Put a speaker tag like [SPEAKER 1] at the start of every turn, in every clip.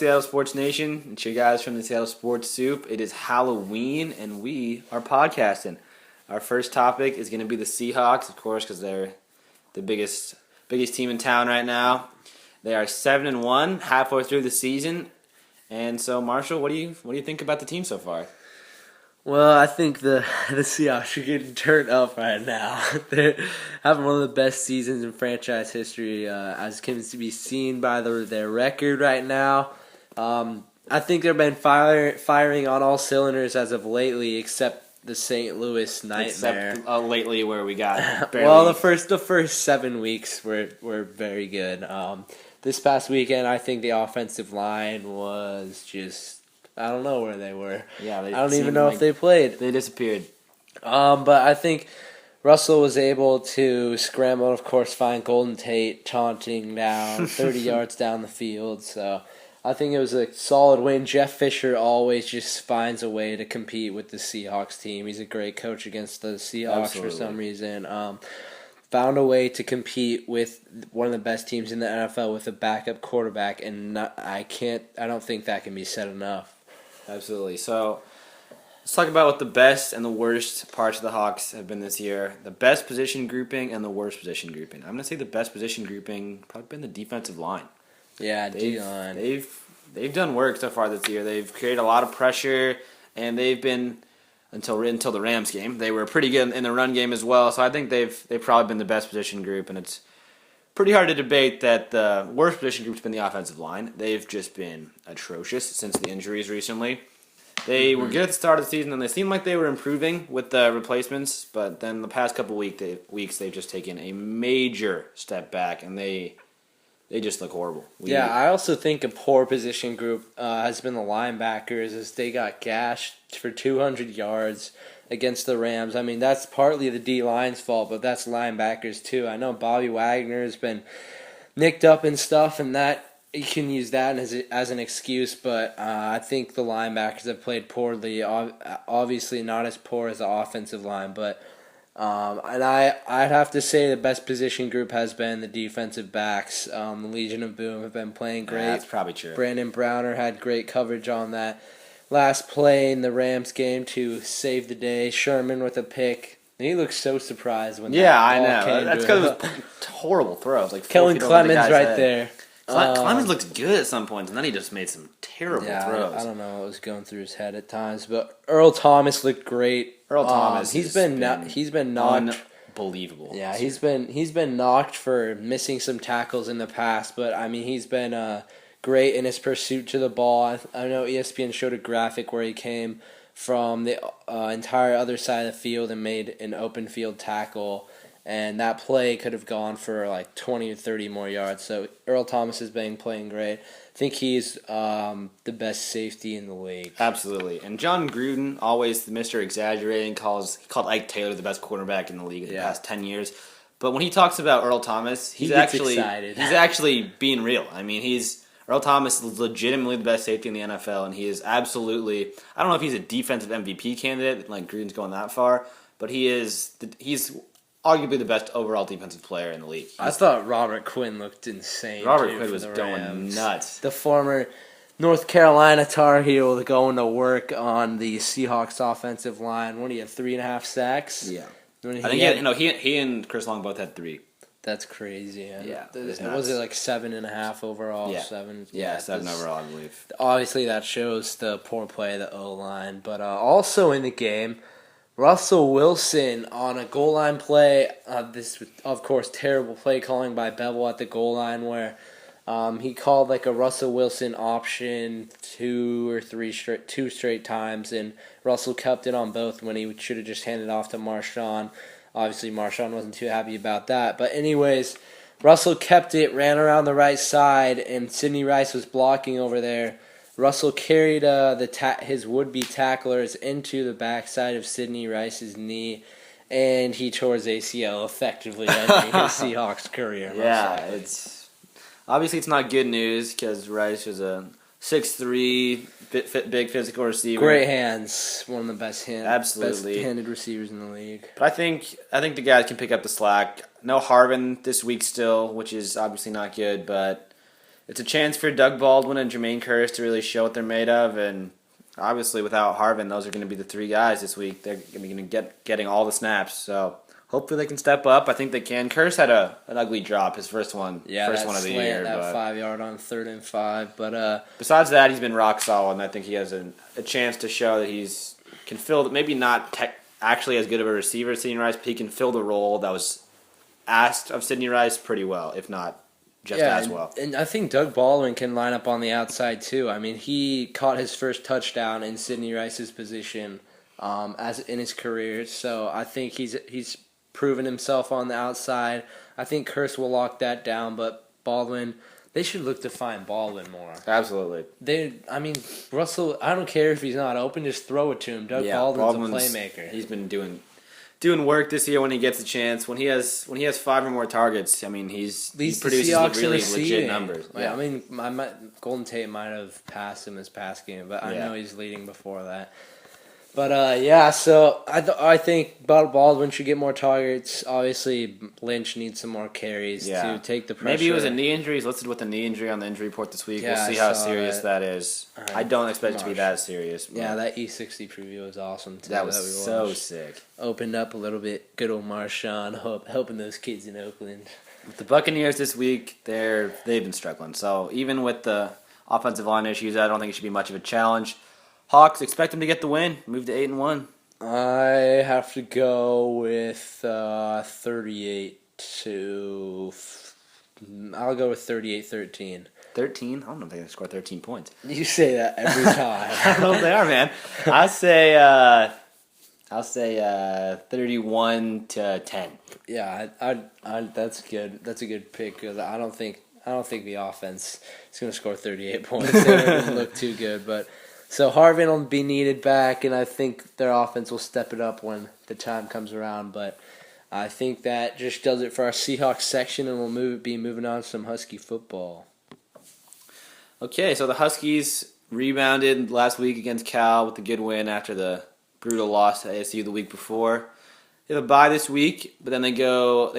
[SPEAKER 1] Seattle Sports Nation? It's your guys from the Seattle Sports Soup. It is Halloween, and we are podcasting. Our first topic is going to be the Seahawks, of course, because they're the biggest team in town right now. They are 7-1, halfway through the season. And so, Marshall, what do you think about the team so far?
[SPEAKER 2] Well, I think the Seahawks are getting turned up right now. They're having one of the best seasons in franchise history, as can be seen by their record right now. I think they've been firing on all cylinders as of lately, except the St. Louis nightmare.
[SPEAKER 1] Except lately, where we got barely...
[SPEAKER 2] Well, the first 7 weeks were very good. This past weekend, I think the offensive line was just... I don't know where they were.
[SPEAKER 1] Yeah,
[SPEAKER 2] I don't even know if they played.
[SPEAKER 1] They disappeared.
[SPEAKER 2] But I think Russell was able to scramble and, of course, find Golden Tate taunting down 30 yards down the field. So I think it was a solid win. Jeff Fisher always just finds a way to compete with the Seahawks team. He's a great coach against the Seahawks
[SPEAKER 1] Absolutely.
[SPEAKER 2] for some reason. Found a way to compete with one of the best teams in the NFL with a backup quarterback, and I don't think that can be said enough.
[SPEAKER 1] Absolutely. So let's talk about what the best and the worst parts of the Hawks have been this year. The best position grouping and the worst position grouping. I'm going to say the best position grouping probably been the defensive line.
[SPEAKER 2] Yeah, D-line.
[SPEAKER 1] They've done work so far this year. They've created a lot of pressure, and they've been until the Rams game. They were pretty good in the run game as well. So I think they've probably been the best position group, and it's pretty hard to debate that the worst position group's been the offensive line. They've just been atrocious since the injuries recently. They were good at the start of the season, and they seemed like they were improving with the replacements, but then the past couple weeks they've just taken a major step back, and they just look horrible.
[SPEAKER 2] I also think a poor position group has been the linebackers, as they got gashed for 200 yards against the Rams. I mean, that's partly the D-line's fault, but that's linebackers too. I know Bobby Wagner has been nicked up and stuff, and that you can use that as an excuse, but I think the linebackers have played poorly. Obviously not as poor as the offensive line, but and I'd have to say the best position group has been the defensive backs. The Legion of Boom have been playing great.
[SPEAKER 1] Yeah, that's probably true.
[SPEAKER 2] Brandon Browner had great coverage on that last play in the Rams game to save the day. Sherman with a pick. And he looked so surprised when that ball
[SPEAKER 1] I know.
[SPEAKER 2] came
[SPEAKER 1] That's
[SPEAKER 2] to him.
[SPEAKER 1] because it was horrible throws. Like
[SPEAKER 2] Kellen Clemens right there.
[SPEAKER 1] Clemens looked good at some points, and then he just made some terrible throws.
[SPEAKER 2] I don't know what was going through his head at times, but Earl Thomas looked great.
[SPEAKER 1] Earl Thomas,
[SPEAKER 2] he's been knocked.
[SPEAKER 1] Unbelievable.
[SPEAKER 2] Yeah, he's been knocked for missing some tackles in the past, but I mean he's been great in his pursuit to the ball. I know ESPN showed a graphic where he came from the entire other side of the field and made an open field tackle. And that play could have gone for like 20 or 30 more yards. So Earl Thomas has been playing great. I think he's the best safety in the league.
[SPEAKER 1] Absolutely. And John Gruden, always Mr. Exaggerating, called Ike Taylor the best quarterback in the league in the past 10 years. But when he talks about Earl Thomas, he's actually being real. I mean, Earl Thomas is legitimately the best safety in the NFL, and he is absolutely, I don't know if he's a defensive MVP candidate, like Gruden's going that far, but he's arguably the best overall defensive player in the league.
[SPEAKER 2] I thought Robert Quinn looked insane.
[SPEAKER 1] Robert Quinn was going nuts.
[SPEAKER 2] The former North Carolina Tar Heel going to work on the Seahawks offensive line. What do you have, 3.5 sacks?
[SPEAKER 1] Yeah. He and Chris Long both had 3.
[SPEAKER 2] That's crazy.
[SPEAKER 1] Yeah.
[SPEAKER 2] Was it like 7.5 overall?
[SPEAKER 1] Yeah.
[SPEAKER 2] 7.
[SPEAKER 1] Yeah, 7 overall, I believe.
[SPEAKER 2] Obviously, that shows the poor play of the O-line. But also in the game, Russell Wilson on a goal line play. This, of course, terrible play calling by Bevel at the goal line where he called like a Russell Wilson option 2 straight times, and Russell kept it on both when he should have just handed off to Marshawn. Obviously, Marshawn wasn't too happy about that. But anyways, Russell kept it, ran around the right side, and Sidney Rice was blocking over there. Russell carried his would-be tacklers into the backside of Sidney Rice's knee, and he tore his ACL, effectively ending his Seahawks career.
[SPEAKER 1] Yeah, it's not good news because Rice was a 6'3", big physical receiver.
[SPEAKER 2] Great hands, one of the best
[SPEAKER 1] handed
[SPEAKER 2] receivers in the league.
[SPEAKER 1] But I think the guys can pick up the slack. No Harvin this week still, which is obviously not good, but it's a chance for Doug Baldwin and Jermaine Kearse to really show what they're made of, and obviously without Harvin, those are going to be the three guys this week. They're going to be getting all the snaps, so hopefully they can step up. I think they can. Kearse had an ugly drop, his first one of the year.
[SPEAKER 2] That 5-yard on 3rd and 5. But
[SPEAKER 1] besides that, he's been rock solid, and I think he has a chance to show that he's can fill, maybe not actually as good of a receiver as Sidney Rice, but he can fill the role that was asked of Sidney Rice pretty well, if not just as well.
[SPEAKER 2] And I think Doug Baldwin can line up on the outside too. I mean, he caught his first touchdown in Sidney Rice's position as in his career, so I think he's proven himself on the outside. I think Kearse will lock that down, but Baldwin, they should look to find Baldwin more.
[SPEAKER 1] Absolutely.
[SPEAKER 2] Russell, I don't care if he's not open, just throw it to him. Baldwin's a playmaker.
[SPEAKER 1] He's been doing work this year when he gets a chance. When he has 5 or more targets, I mean, he produces really legit numbers.
[SPEAKER 2] Yeah. I mean, Golden Tate might have passed him this past game, but I know he's leading before that. But, so I think Baldwin should get more targets. Obviously, Lynch needs some more carries to take the pressure.
[SPEAKER 1] Maybe it was a knee injury. He's listed with a knee injury on the injury report this week. We'll see how serious that is. I don't expect it to be that serious.
[SPEAKER 2] Yeah, that E60 preview was awesome, too.
[SPEAKER 1] That was so sick.
[SPEAKER 2] Opened up a little bit. Good old Marshawn helping those kids in Oakland.
[SPEAKER 1] With the Buccaneers this week, they've been struggling. So even with the offensive line issues, I don't think it should be much of a challenge. Hawks, expect them to get the win. Move to 8-1.
[SPEAKER 2] I have to go with 38 to. I'll go with 38-13.
[SPEAKER 1] 13? I don't know if they're going to score 13 points.
[SPEAKER 2] You say that every time.
[SPEAKER 1] I don't know if they are, man. I'll say 31 to 10.
[SPEAKER 2] Yeah, that's good. That's a good pick because I don't think the offense is going to score 38 points. They don't look too good, but. So Harvin will be needed back, and I think their offense will step it up when the time comes around. But I think that just does it for our Seahawks section, and we'll be moving on to some Husky football.
[SPEAKER 1] Okay, so the Huskies rebounded last week against Cal with a good win after the brutal loss to ASU the week before. They have a bye this week, but then they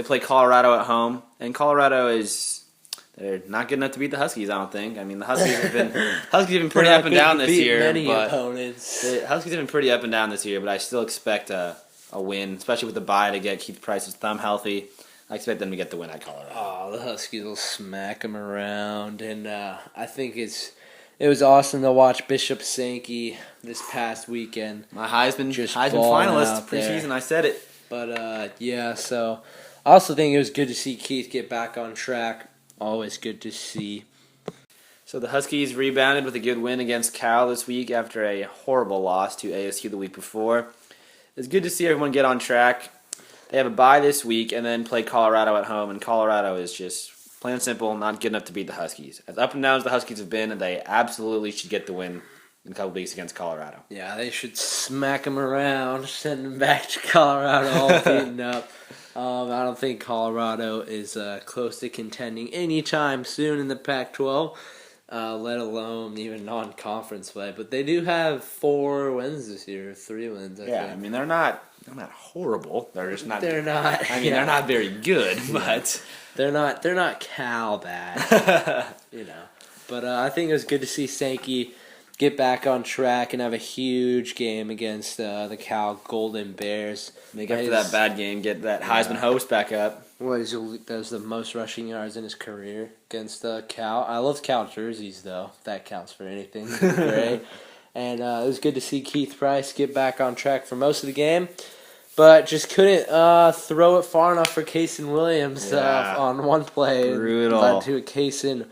[SPEAKER 1] play Colorado at home, and Colorado they're not good enough to beat the Huskies, I don't think. I mean, the Huskies have been pretty up and down this year. The Huskies have been pretty up and down this year, but I still expect a win, especially with the bye to get Keith Price's thumb healthy. I expect them to get the win at Colorado.
[SPEAKER 2] Oh, the Huskies will smack them around, and I think it was awesome to watch Bishop Sankey this past weekend.
[SPEAKER 1] My Heisman finalist preseason, I said it.
[SPEAKER 2] But so I also think it was good to see Keith get back on track. Always good to see.
[SPEAKER 1] So the Huskies rebounded with a good win against Cal this week after a horrible loss to ASU the week before. It's good to see everyone get on track. They have a bye this week and then play Colorado at home, and Colorado is just, plain and simple, not good enough to beat the Huskies. As up and down as the Huskies have been, they absolutely should get the win in a couple weeks against Colorado.
[SPEAKER 2] Yeah, they should smack them around, send them back to Colorado all beaten up. I don't think Colorado is close to contending anytime soon in the Pac-12, let alone even non-conference play. But they do have 4 wins this year, 3 wins. I think.
[SPEAKER 1] I mean they're not horrible. They're just not.
[SPEAKER 2] They're not.
[SPEAKER 1] I mean they're not very good, but
[SPEAKER 2] they're not Cal bad. But I think it was good to see Sankey get back on track and have a huge game against the Cal Golden Bears.
[SPEAKER 1] Make up for that bad game, get that Heisman host back up.
[SPEAKER 2] That was the most rushing yards in his career against Cal. I love Cal jerseys, though. If that counts for anything. Great. And it was good to see Keith Price get back on track for most of the game. But just couldn't throw it far enough for Cason Williams on one play.
[SPEAKER 1] Brutal.
[SPEAKER 2] Led to a Cason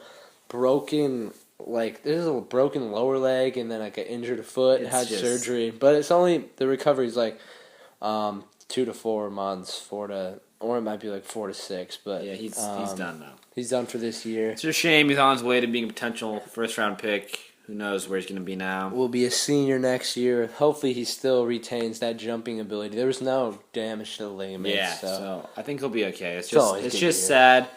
[SPEAKER 2] broken... there's a broken lower leg and then an injured foot. Had surgery, but it's only the recovery's 2 to 4 months, or it might be 4 to 6. But
[SPEAKER 1] yeah, he's done now.
[SPEAKER 2] He's done for this year.
[SPEAKER 1] It's a shame he's on his way to being a potential first-round pick. Who knows where he's going to be now?
[SPEAKER 2] Will be a senior next year. Hopefully, he still retains that jumping ability. There was no damage to the ligaments.
[SPEAKER 1] Yeah, so I think he'll be okay. It's just sad.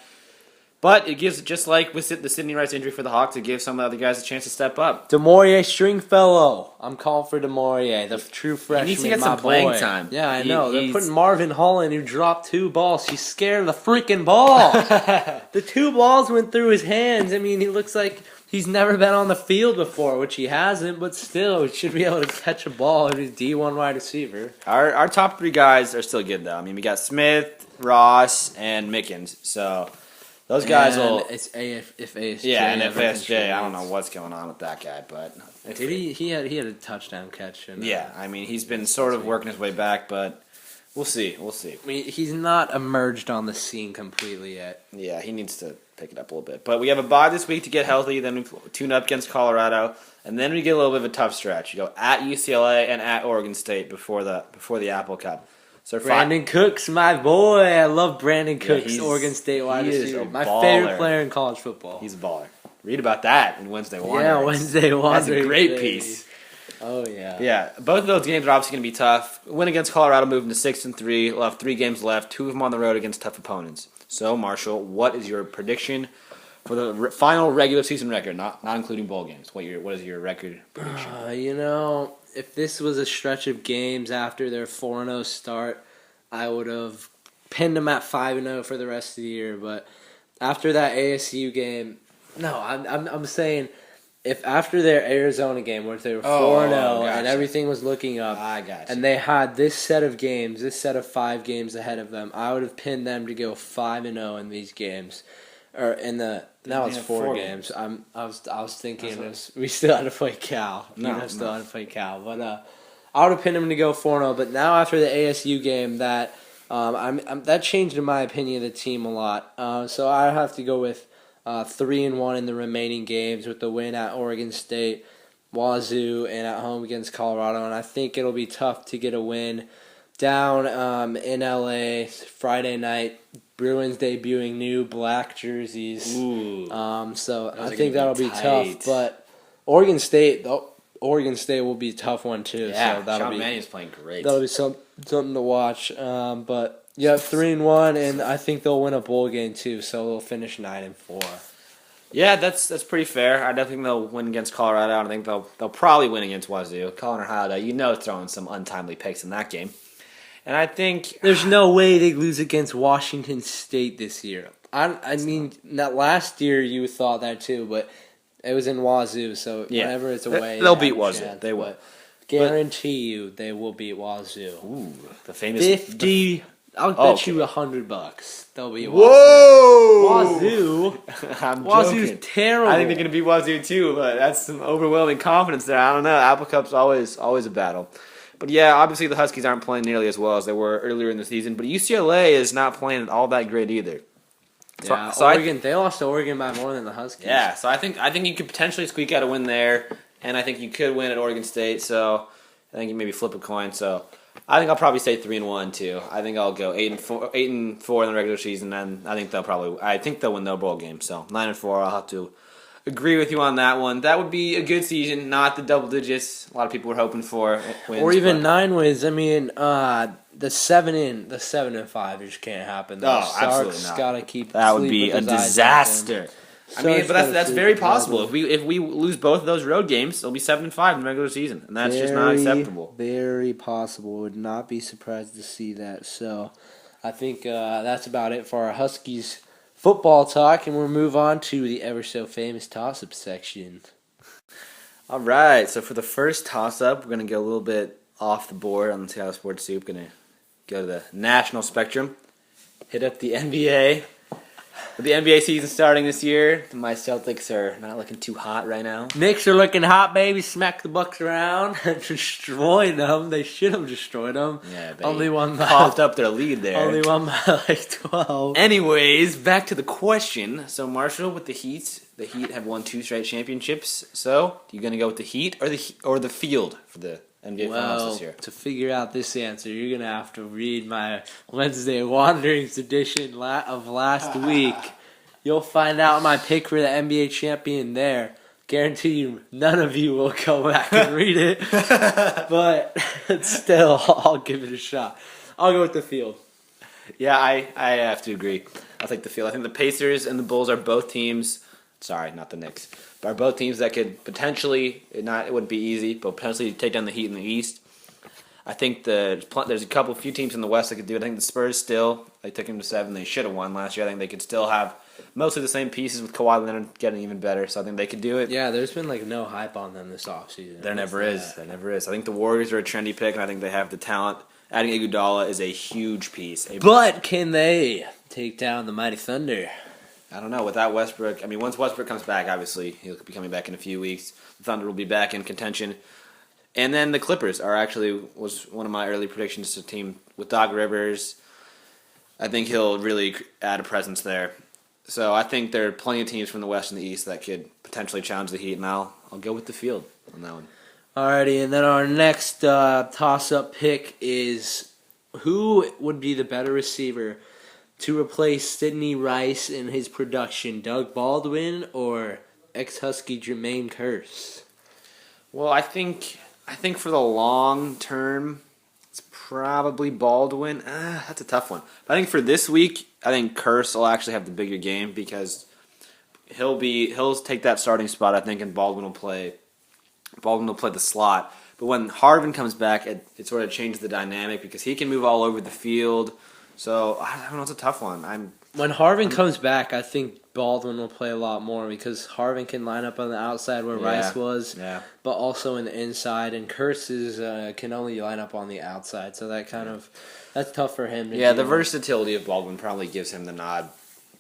[SPEAKER 1] But it gives, just like with the Sidney Rice injury for the Hawks, it gives some of the other guys a chance to step up.
[SPEAKER 2] DeMaurier Stringfellow. I'm calling for DeMaurier, the true freshman.
[SPEAKER 1] He needs to get some playing time.
[SPEAKER 2] Yeah, I know. They're putting Marvin Holland, who dropped 2 balls. He's scared of the freaking ball. The 2 balls went through his hands. I mean, he looks like he's never been on the field before, which he hasn't, but still, he should be able to catch a ball if he's D1 wide receiver.
[SPEAKER 1] Our top 3 guys are still good, though. I mean, we got Smith, Ross, and Mickens. So those guys will.
[SPEAKER 2] It's if ASJ.
[SPEAKER 1] Yeah, and if ASJ, I don't know what's going on with that guy, but
[SPEAKER 2] did he had a touchdown catch?
[SPEAKER 1] Yeah, I mean, he's been sort of working his way back, but we'll see.
[SPEAKER 2] I mean, he's not emerged on the scene completely yet.
[SPEAKER 1] Yeah, he needs to pick it up a little bit. But we have a bye this week to get healthy. Then we tune up against Colorado, and then we get a little bit of a tough stretch. You go at UCLA and at Oregon State before the Apple Cup. So
[SPEAKER 2] Brandon Cooks, my boy. I love Brandon Cooks, Oregon State wide receiver. My favorite player in college football.
[SPEAKER 1] He's a baller. Read about that in Wednesday Wanderers.
[SPEAKER 2] Yeah, Wednesday Wanderers.
[SPEAKER 1] That's a great piece.
[SPEAKER 2] Oh, yeah.
[SPEAKER 1] Yeah, both of those games are obviously going to be tough. Win against Colorado, moving to 6-3. We'll have 3 games left, 2 of them on the road against tough opponents. So, Marshall, what is your prediction for the final regular season record, not including bowl games? What is your record prediction?
[SPEAKER 2] If this was a stretch of games after their 4-0 start, I would have pinned them at 5-0 for the rest of the year. But after that ASU game, no, I'm saying if after their Arizona game where they were 4-0 and everything was looking up, and they had this set of 5 games ahead of them, I would have pinned them to go 5-0 in these games. Or in the now it's 4 games. I was thinking we still had to play Cal. Still had to play Cal, but I would have pinned them to go 4-0. But now after the ASU game, that that changed in my opinion the team a lot. So I have to go with 3-1 in the remaining games with the win at Oregon State, Wazoo, and at home against Colorado. And I think it'll be tough to get a win down in LA Friday night. Bruins debuting new black jerseys.
[SPEAKER 1] Ooh.
[SPEAKER 2] So I think that'll be tough. But Oregon State will be a tough one too.
[SPEAKER 1] Yeah,
[SPEAKER 2] so that'll
[SPEAKER 1] Sean Mannion's playing great.
[SPEAKER 2] That'll be something to watch. But yeah, 3-1, and I think they'll win a bowl game too. So they'll finish 9-4.
[SPEAKER 1] Yeah, that's pretty fair. I definitely think they'll win against Colorado. I think they'll probably win against Wazoo. Colin Howard, throwing some untimely picks in that game. And I think
[SPEAKER 2] there's no way they lose against Washington State this year. I mean, that last year you thought that too, but it was in Wazoo, so whenever it's away,
[SPEAKER 1] they'll beat Wazoo. They will.
[SPEAKER 2] Guarantee you, they will beat Wazoo.
[SPEAKER 1] Ooh, the famous
[SPEAKER 2] 50. I'll bet you $100 they'll beat Wazoo.
[SPEAKER 1] Whoa!
[SPEAKER 2] Wazoo.
[SPEAKER 1] Wazoo's
[SPEAKER 2] joking. Terrible.
[SPEAKER 1] I think they're going to beat Wazoo too, but that's some overwhelming confidence there. I don't know. Apple Cup's always a battle. But yeah, obviously the Huskies aren't playing nearly as well as they were earlier in the season. But UCLA is not playing all that great either.
[SPEAKER 2] Yeah, so Oregon. They lost to Oregon by more than the Huskies.
[SPEAKER 1] Yeah, so I think you could potentially squeak out a win there, and I think you could win at Oregon State. So I think you maybe flip a coin. So I think I'll probably say 3-1 too. I think I'll go 8-4 in the regular season, and I think they'll win their bowl game. So 9-4. I'll have to agree with you on that one. That would be a good season, not the double digits a lot of people were hoping for. Wins,
[SPEAKER 2] or even 9 wins. I mean, the 7-5 just can't happen.
[SPEAKER 1] Oh, absolutely not.
[SPEAKER 2] Gotta keep.
[SPEAKER 1] That would be a disaster. I mean, but that's very possible. If we lose both of those road games, it'll be 7-5 in the regular season, and that's just not acceptable.
[SPEAKER 2] Very possible. Would not be surprised to see that. So, I think that's about it for our Huskies football talk, and we'll move on to the ever so famous toss-up section.
[SPEAKER 1] All right, so for the first toss-up, we're going to go a little bit off the board on the Seattle Sports Soup. Going to go to the national spectrum, hit up the NBA. With the NBA season starting this year, my Celtics are not looking too hot right now.
[SPEAKER 2] Knicks are looking hot, baby. Smack the Bucks around. Destroyed them. They should have destroyed them.
[SPEAKER 1] Yeah, they
[SPEAKER 2] only one
[SPEAKER 1] coughed up their lead there.
[SPEAKER 2] Only won by like 12.
[SPEAKER 1] Anyways, back to the question. So, Marshall, with the Heat have won 2 straight championships. So, you going to go with the Heat or the field for the NBA Finals this year?
[SPEAKER 2] To figure out this answer, you're going to have to read my Wednesday Wanderings edition of last week. You'll find out my pick for the NBA champion there. Guarantee you none of you will go back and read it. But still, I'll give it a shot. I'll go with the field.
[SPEAKER 1] Yeah, I have to agree. I'll take the field. I think the Pacers and the Bulls are both teams. Sorry, not the Knicks, but are both teams that could potentially it wouldn't be easy, but potentially take down the Heat in the East. I think there's a few teams in the West that could do it. I think the Spurs still, they took them to 7. They should have won last year. I think they could still have mostly the same pieces with Kawhi Leonard getting even better. So I think they could do it.
[SPEAKER 2] Yeah, there's been no hype on them this offseason.
[SPEAKER 1] There never is. There never is. I think the Warriors are a trendy pick, and I think they have the talent. Adding Iguodala is a huge piece.
[SPEAKER 2] But can they take down the mighty Thunder?
[SPEAKER 1] I don't know. Without Westbrook, I mean, once Westbrook comes back, obviously he'll be coming back in a few weeks. The Thunder will be back in contention. And then the Clippers was one of my early predictions to a team with Doc Rivers. I think he'll really add a presence there. So I think there are plenty of teams from the West and the East that could potentially challenge the Heat, and I'll go with the field on that one.
[SPEAKER 2] Alrighty, and then our next toss-up pick is who would be the better receiver to replace Sidney Rice in his production, Doug Baldwin or ex-Husky Jermaine Kearse?
[SPEAKER 1] Well, I think for the long term, it's probably Baldwin. That's a tough one. But I think for this week, I think Kearse will actually have the bigger game because he'll take that starting spot. I think, and Baldwin will play the slot. But when Harvin comes back, it sort of changes the dynamic because he can move all over the field. So I don't know. It's a tough one.
[SPEAKER 2] When Harvin comes back, I think Baldwin will play a lot more because Harvin can line up on the outside where Rice was, but also in the inside. And Kearse can only line up on the outside, so that's tough for him.
[SPEAKER 1] The versatility of Baldwin probably gives him the nod.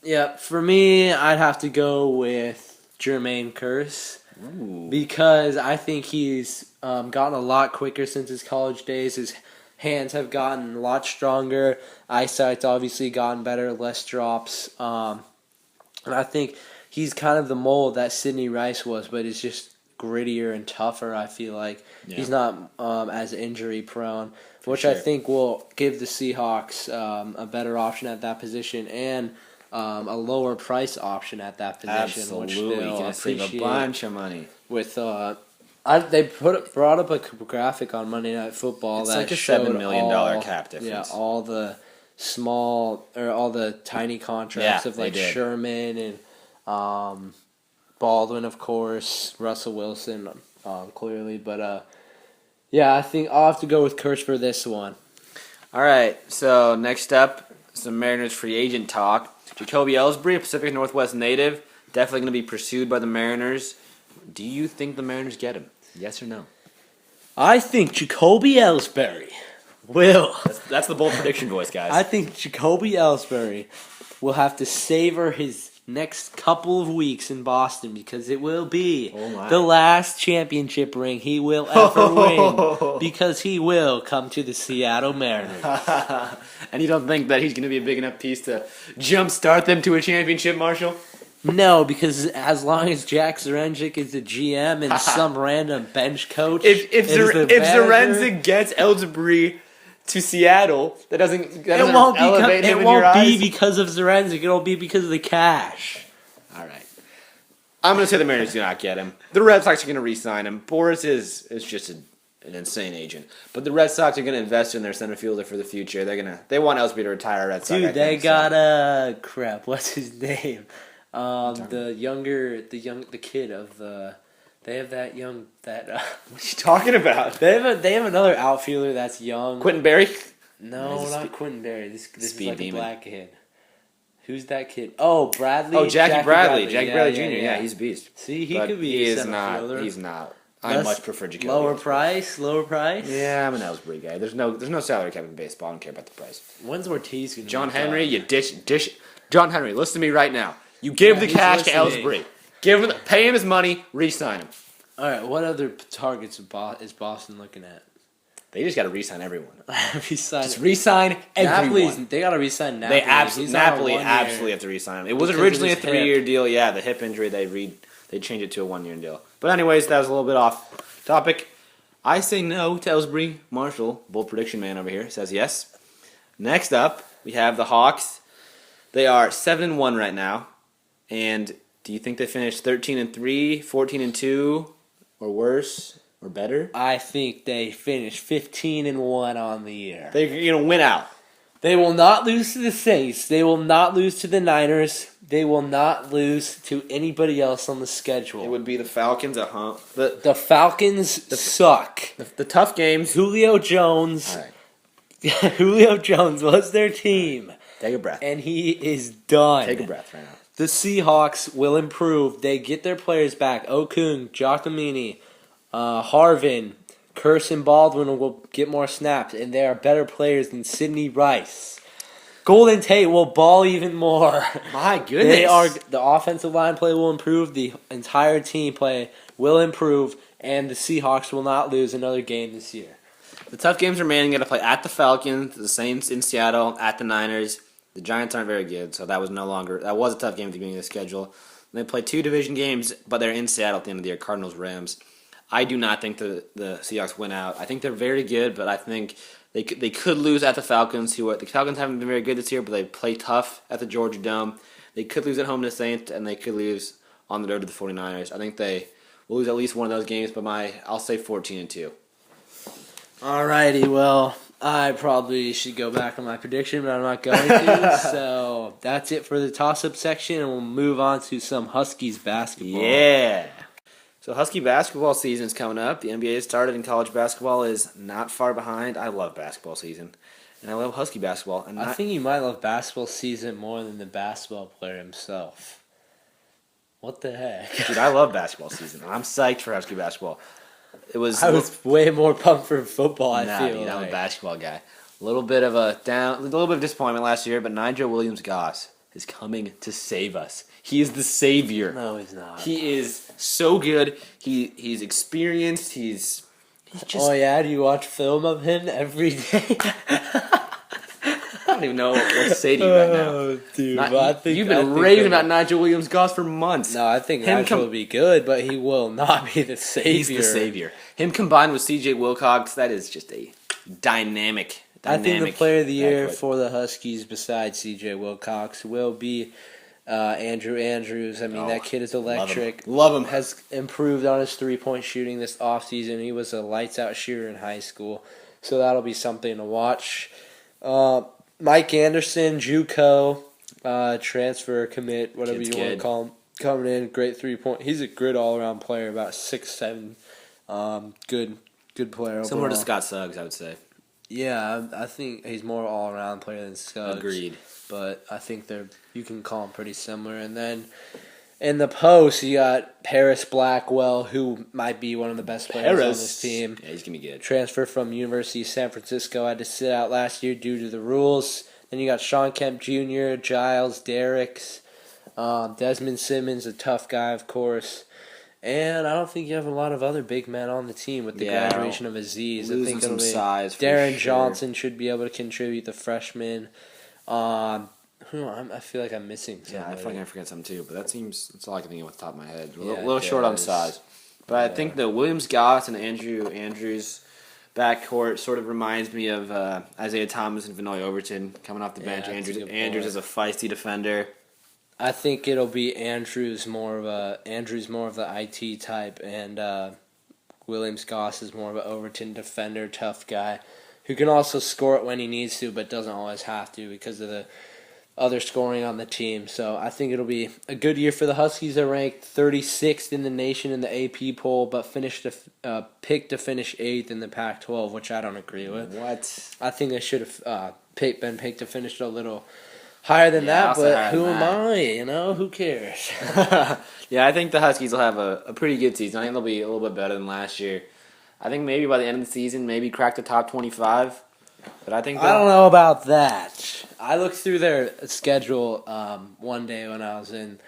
[SPEAKER 2] Yeah, for me, I'd have to go with Jermaine Kearse.
[SPEAKER 1] Ooh.
[SPEAKER 2] Because I think he's gotten a lot quicker since his college days. His hands have gotten a lot stronger. Eyesight's obviously gotten better, less drops. And I think he's kind of the mold that Sidney Rice was, but it's just grittier and tougher, I feel like. Yeah. He's not as injury prone, which I think will give the Seahawks a better option at that position and a lower price option at that position.
[SPEAKER 1] Absolutely,
[SPEAKER 2] which
[SPEAKER 1] can save a bunch of money.
[SPEAKER 2] With they brought up a graphic on Monday Night Football
[SPEAKER 1] it's
[SPEAKER 2] that
[SPEAKER 1] like a
[SPEAKER 2] showed
[SPEAKER 1] $7 million cap difference.
[SPEAKER 2] Yeah, all the all the tiny contracts of Sherman and Baldwin, of course, Russell Wilson, clearly, but I think I'll have to go with Kearse for this one.
[SPEAKER 1] All right, so next up, some Mariners free agent talk. Jacoby Ellsbury, a Pacific Northwest native, definitely going to be pursued by the Mariners. Do you think the Mariners get him? Yes or no?
[SPEAKER 2] I think Jacoby Ellsbury will.
[SPEAKER 1] That's the bold prediction voice, guys.
[SPEAKER 2] I think Jacoby Ellsbury will have to savor his next couple of weeks in Boston because it will be the last championship ring he will ever win because he will come to the Seattle Mariners.
[SPEAKER 1] And you don't think that he's going to be a big enough piece to jumpstart them to a championship, Marshall?
[SPEAKER 2] No, because as long as Jack Zarenzik is the GM and some random bench coach,
[SPEAKER 1] if Zarenzik gets Ellsbury to Seattle, that doesn't elevate him in your eyes.
[SPEAKER 2] It won't be because of Zarenzik. It'll be because of the cash.
[SPEAKER 1] All right. I'm going to say the Mariners do not get him. The Red Sox are going to re-sign him. Boris is just an insane agent. But the Red Sox are going to invest in their center fielder for the future. They want Ellsbury to retire Red Sox.
[SPEAKER 2] Dude, they got crap. What's his name? The kid of the. They have that young that.
[SPEAKER 1] What are you talking about?
[SPEAKER 2] They have another outfielder that's young.
[SPEAKER 1] Quentin Berry?
[SPEAKER 2] No, not Quentin Berry. This is like
[SPEAKER 1] demon.
[SPEAKER 2] A black kid. Who's that kid? Oh, Bradley.
[SPEAKER 1] Oh, Jackie Bradley. Jackie Bradley Jr. Yeah, he's a beast.
[SPEAKER 2] See, he could be.
[SPEAKER 1] He not. He's not. I much prefer Jacoby.
[SPEAKER 2] Lower price.
[SPEAKER 1] Yeah, I'm an Ellsbury guy. There's no salary cap in baseball. I don't care about the price.
[SPEAKER 2] When's Ortiz gonna?
[SPEAKER 1] John Henry, you dish. John Henry, listen to me right now. You give the cash to Ellsbury. Pay him his money. Re-sign him.
[SPEAKER 2] All right. What other targets is Boston looking at?
[SPEAKER 1] They just got to re-sign everyone.
[SPEAKER 2] Just
[SPEAKER 1] re-sign everyone.
[SPEAKER 2] They got to re-sign Napoli.
[SPEAKER 1] Napoli absolutely have to re-sign him. It was originally a 3-year deal. Yeah, the hip injury, they changed it to a 1-year deal. But anyways, that was a little bit off topic. I say no to Ellsbury. Marshall, bold prediction man over here, says yes. Next up, we have the Hawks. They are 7-1 right now. And do you think they finish 13-3, 14-2, or worse, or better?
[SPEAKER 2] I think they finish 15-1 on the year.
[SPEAKER 1] They're going to win out.
[SPEAKER 2] They will not lose to the Saints. They will not lose to the Niners. They will not lose to anybody else on the schedule.
[SPEAKER 1] It would be the Falcons at home.
[SPEAKER 2] The Falcons suck.
[SPEAKER 1] The tough games.
[SPEAKER 2] Julio Jones.
[SPEAKER 1] All right.
[SPEAKER 2] Julio Jones was their team.
[SPEAKER 1] Take a breath.
[SPEAKER 2] And he is done.
[SPEAKER 1] Take a breath right now.
[SPEAKER 2] The Seahawks will improve. They get their players back. Okung, Giacomini, Harvin, Carson Baldwin will get more snaps, and they are better players than Sidney Rice. Golden Tate will ball even more.
[SPEAKER 1] My goodness.
[SPEAKER 2] The offensive line play will improve. The entire team play will improve, and the Seahawks will not lose another game this year.
[SPEAKER 1] The tough games remaining. Got to play at the Falcons, the Saints in Seattle, at the Niners. The Giants aren't very good, so that was a tough game at the beginning of the schedule. They play 2 division games, but they're in Seattle at the end of the year. Cardinals, Rams. I do not think the Seahawks win out. I think they're very good, but I think they could lose at the Falcons. The Falcons haven't been very good this year, but they play tough at the Georgia Dome. They could lose at home to the Saints, and they could lose on the road to the 49ers. I think they will lose at least one of those games, but I'll say 14-2.
[SPEAKER 2] Alrighty, well, I probably should go back on my prediction, but I'm not going to. So that's it for the toss-up section, and we'll move on to some Huskies basketball.
[SPEAKER 1] Yeah. So Husky basketball season's coming up. The NBA has started, and college basketball is not far behind. I love basketball season, and I love Husky basketball.
[SPEAKER 2] I think you might love basketball season more than the basketball player himself. What the heck?
[SPEAKER 1] Dude, I love basketball season, and I'm psyched for Husky basketball. I
[SPEAKER 2] was way more pumped for football, I feel
[SPEAKER 1] dude,
[SPEAKER 2] like.
[SPEAKER 1] I'm a basketball guy. A little bit of disappointment last year, but Nigel Williams-Goss is coming to save us. He is the savior.
[SPEAKER 2] No, he's not.
[SPEAKER 1] He is so good. He's experienced. He's just.
[SPEAKER 2] Oh yeah, do you watch film of him every day?
[SPEAKER 1] I don't even know what to say to you right now.
[SPEAKER 2] Oh, dude,
[SPEAKER 1] You've been raving about Nigel Williams-Goss for months.
[SPEAKER 2] No, I think Nigel will be good, but he will not be the savior.
[SPEAKER 1] He's the savior. Him combined with C.J. Wilcox, that is just a dynamic.
[SPEAKER 2] I think the player of the year for the Huskies, besides C.J. Wilcox, will be Andrew Andrews. I mean, that kid is electric.
[SPEAKER 1] Love him.
[SPEAKER 2] Has improved on his three-point shooting this offseason. He was a lights-out shooter in high school, so that'll be something to watch. Mike Anderson, JUCO, transfer, commit, whatever you want to call him, coming in, great three-point. He's a good all-around player, about 6'7", good player overall.
[SPEAKER 1] Similar to Scott Suggs, I would say.
[SPEAKER 2] Yeah, I think he's more all-around player than Suggs.
[SPEAKER 1] Agreed.
[SPEAKER 2] But I think you can call them pretty similar. And then in the post, you got Paris Blackwell, who might be one of the best players on this team.
[SPEAKER 1] Yeah, he's going to be good.
[SPEAKER 2] Transfer from University of San Francisco. Had to sit out last year due to the rules. Then you got Sean Kemp Jr., Giles Derricks, Desmond Simmons, a tough guy, of course. And I don't think you have a lot of other big men on the team with the graduation of Aziz. I think it'll be
[SPEAKER 1] size
[SPEAKER 2] Darren Johnson should be able to contribute, the freshman. I feel like I'm missing somebody.
[SPEAKER 1] Yeah, I feel like I forget something too, but that's all I can think of off the top of my head. A
[SPEAKER 2] Yeah,
[SPEAKER 1] little short on size. But I think the Williams-Goss and Andrews backcourt sort of reminds me of Isaiah Thomas and Vinoy Overton coming off the bench. Andrews is a feisty defender.
[SPEAKER 2] I think it'll be Andrews more of the IT type, and Williams-Goss is more of an Overton defender, tough guy, who can also score it when he needs to, but doesn't always have to because of the other scoring on the team. So I think it'll be a good year for the Huskies. They're ranked 36th in the nation in the AP poll, but picked to finish 8th in the Pac-12, which I don't agree with.
[SPEAKER 1] What?
[SPEAKER 2] I think they should have been picked to finish a little higher than that, but who am I? Who cares?
[SPEAKER 1] Yeah, I think the Huskies will have a pretty good season. I think they'll be a little bit better than last year. I think maybe by the end of the season, maybe crack the top 25. But I think
[SPEAKER 2] I don't know about that. I looked through their schedule one day when I was in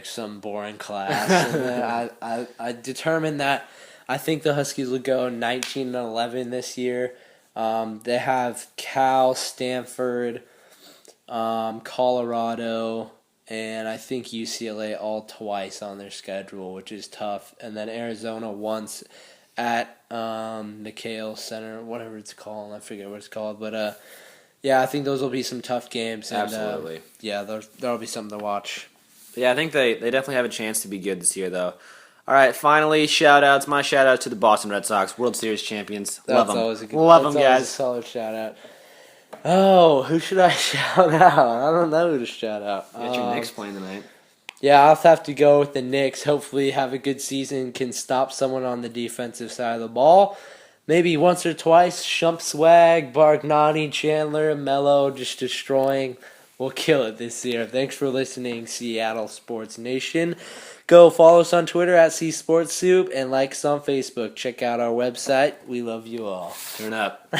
[SPEAKER 2] some boring class, and I determined that I think the Huskies will go 19-11 this year. They have Cal, Stanford, Colorado, and I think UCLA all twice on their schedule, which is tough. And then Arizona once at McHale Center, whatever it's called. I forget what it's called. But, yeah, I think those will be some tough games. And,
[SPEAKER 1] absolutely.
[SPEAKER 2] Yeah, there'll be something to watch.
[SPEAKER 1] Yeah, I think they definitely have a chance to be good this year, though. All right, finally, shout-outs. My shout-out to the Boston Red Sox, World Series champions. Love them.
[SPEAKER 2] Always a good,
[SPEAKER 1] Love them,
[SPEAKER 2] always
[SPEAKER 1] guys.
[SPEAKER 2] a solid shout-out. Oh, who should I shout out? I don't know who to shout out.
[SPEAKER 1] You got your Knicks playing tonight.
[SPEAKER 2] Yeah, I'll have to go with the Knicks. Hopefully have a good season, can stop someone on the defensive side of the ball. Maybe once or twice, Shump Swag, Bargnani, Chandler, Mello, just destroying. We'll kill it this year. Thanks for listening, Seattle Sports Nation. Go follow us on Twitter at CSportsSoup and like us on Facebook. Check out our website. We love you all.
[SPEAKER 1] Turn up.